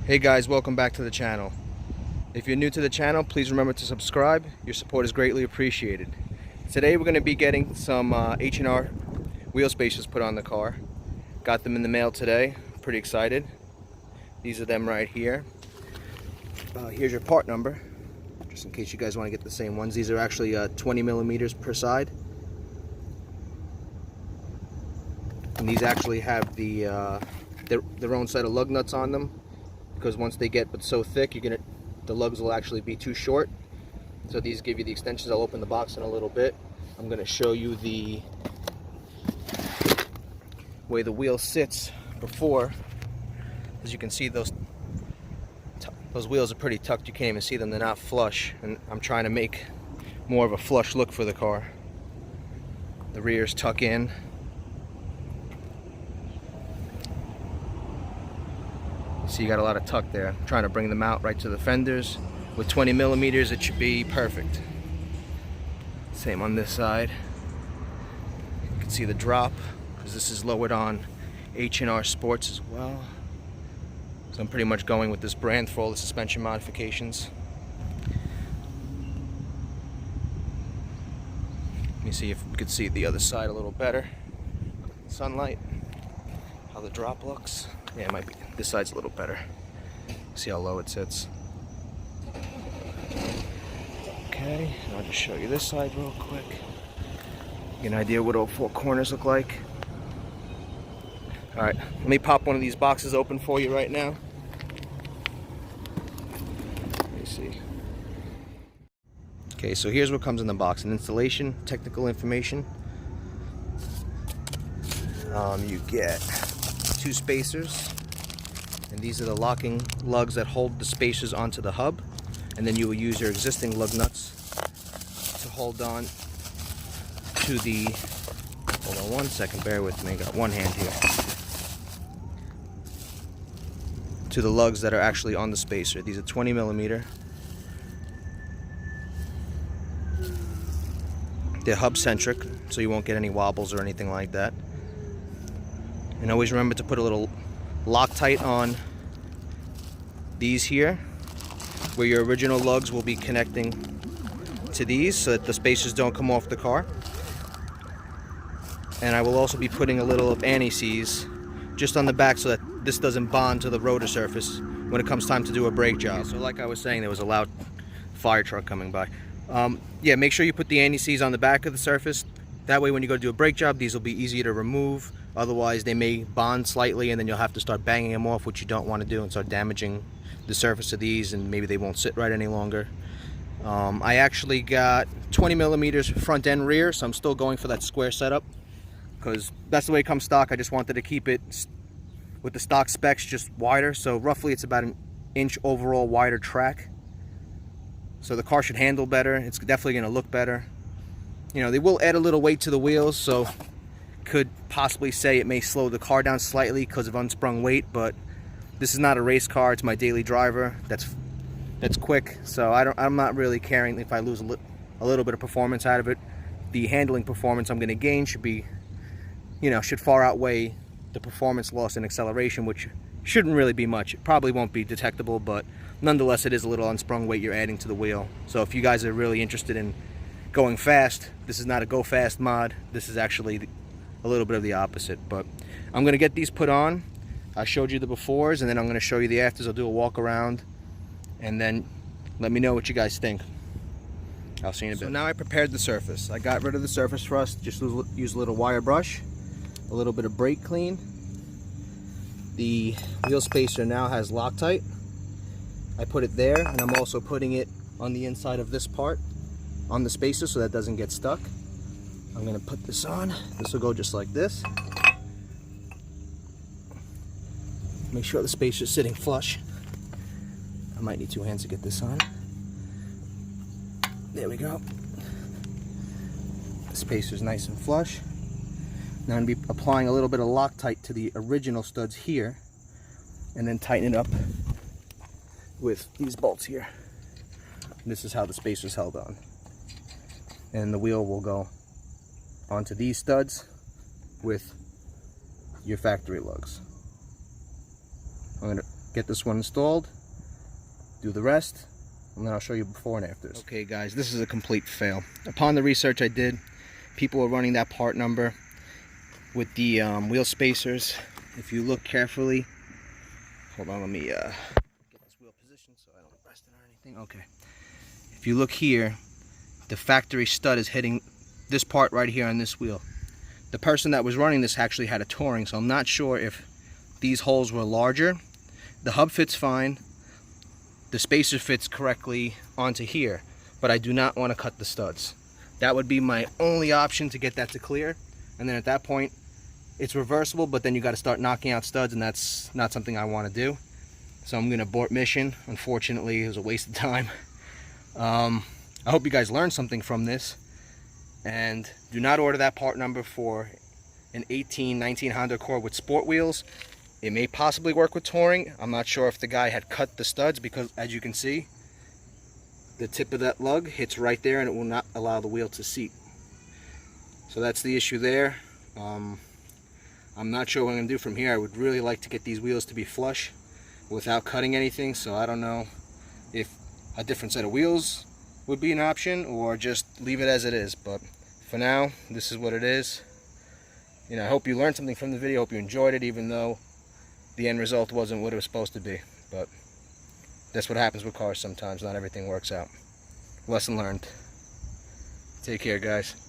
Hey guys, welcome back to the channel. If you're new to the channel, please remember to subscribe. Your support is greatly appreciated. Today we're going to be getting some H&R wheel spacers put on the car. Got them in the mail today. Pretty excited. These are them right here. Here's your part number, just in case you guys want to get the same ones. These are actually 20 millimeters per side. And these actually have their own set of lug nuts on them, because once they get so thick, the lugs will actually be too short. So these give you the extensions. I'll open the box in a little bit. I'm going to show you the way the wheel sits before. As you can see, those wheels are pretty tucked. You can't even see them. They're not flush, and I'm trying to make more of a flush look for the car. The rears tuck in. So you got a lot of tuck there. I'm trying to bring them out right to the fenders. With 20 millimeters, it should be perfect. Same on this side. You can see the drop, because this is lowered on H&R Sports as well. So I'm pretty much going with this brand for all the suspension modifications. Let me see if we could see the other side a little better. Sunlight, how the drop looks. Yeah, it might be. This side's a little better. See how low it sits. Okay, I'll just show you this side real quick. Get an idea what all four corners look like. Alright, let me pop one of these boxes open for you right now. Let me see. Okay, so here's what comes in the box. An installation, technical information. You get 2 spacers, and these are the locking lugs that hold the spacers onto the hub, and then you will use your existing lug nuts to hold on to the, hold on one second, bear with me, I got one hand here, to the lugs that are actually on the spacer. These are 20 millimeter. They're hub centric, so you won't get any wobbles or anything like that. And always remember to put a little Loctite on these here, where your original lugs will be connecting to these, so that the spacers don't come off the car. And I will also be putting a little of anti-seize just on the back, so that this doesn't bond to the rotor surface when it comes time to do a brake job. So like I was saying, there was a loud fire truck coming by. Yeah, make sure you put the anti-seize on the back of the surface. That way when you go to do a brake job, these will be easier to remove. Otherwise they may bond slightly, and then you'll have to start banging them off, which you don't want to do, and start damaging the surface of these, and maybe they won't sit right any longer. I actually got 20 millimeters front and rear, so I'm still going for that square setup, because that's the way it comes stock. I just wanted to keep it with the stock specs just wider, so roughly it's about an inch overall wider track. So the car should handle better. It's definitely going to look better. You know, they will add a little weight to the wheels, so could possibly say it may slow the car down slightly because of unsprung weight, but this is not a race car. It's my daily driver that's quick, so I'm not really caring if I lose a little bit of performance out of it. The handling performance I'm going to gain should be, you know, should far outweigh the performance loss in acceleration, which shouldn't really be much. It probably won't be detectable, but nonetheless it is a little unsprung weight you're adding to the wheel. So if you guys are really interested in going fast, this is not a go fast mod. This is actually a little bit of the opposite. But I'm going to get these put on. I showed you the befores, and then I'm going to show you the afters. I'll do a walk around, and then let me know what you guys think. I'll see you in a bit. So now I prepared the surface. I got rid of the surface rust. Just use a little wire brush, a little bit of brake clean. The wheel spacer now has Loctite. I put it there, and I'm also putting it on the inside of this part on the spacer, so that doesn't get stuck. I'm going to put this on. This will go just like this. Make sure the spacer is sitting flush. I might need 2 hands to get this on. There we go. The spacer is nice and flush. Now I'm going to be applying a little bit of Loctite to the original studs here, and then tighten it up with these bolts here. And this is how the spacer is held on. And the wheel will go onto these studs with your factory lugs. I'm going to get this one installed, do the rest, and then I'll show you before and afters. Okay guys, this is a complete fail. Upon the research I did, people were running that part number with the wheel spacers. If you look carefully, hold on, let me get this wheel positioned so I don't rest it or anything. Okay. If you look here, the factory stud is hitting this part right here on this wheel. The person that was running this actually had a touring, so I'm not sure if these holes were larger. The hub fits fine. The spacer fits correctly onto here, but I do not want to cut the studs. That would be my only option to get that to clear, and then at that point it's reversible, but then you got to start knocking out studs, and that's not something I want to do. So I'm going to abort mission. Unfortunately, it was a waste of time. I hope you guys learned something from this, and do not order that part number for an 19 Honda Accord with sport wheels. It may possibly work with touring. I'm not sure if the guy had cut the studs, because as you can see, the tip of that lug hits right there and it will not allow the wheel to seat. So that's the issue there. I'm not sure what I'm going to do from here. I would really like to get these wheels to be flush without cutting anything, so I don't know if a different set of wheels would be an option or just leave it as it is. But for now, this is what it is. You know, I hope you learned something from the video. I hope you enjoyed it, even though the end result wasn't what it was supposed to be. But that's what happens with cars sometimes. Not everything works out. Lesson learned. Take care, guys.